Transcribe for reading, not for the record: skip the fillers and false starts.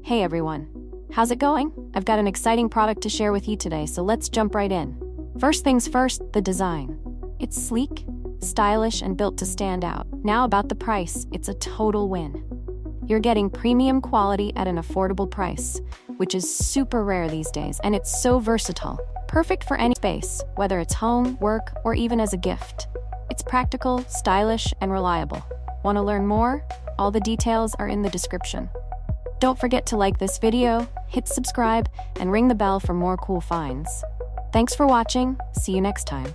Hey everyone, how's it going? I've got an exciting product to share with you today, so let's jump right in. First things first, the design. It's sleek, stylish, and built to stand out. Now about the price, it's a total win. You're getting premium quality at an affordable price, which is super rare these days, and it's so versatile. Perfect for any space, whether it's home, work, or even as a gift. It's practical, stylish, and reliable. Want to learn more? All the details are in the description. Don't forget to like this video, hit subscribe, and ring the bell for more cool finds. Thanks for watching. See you next time.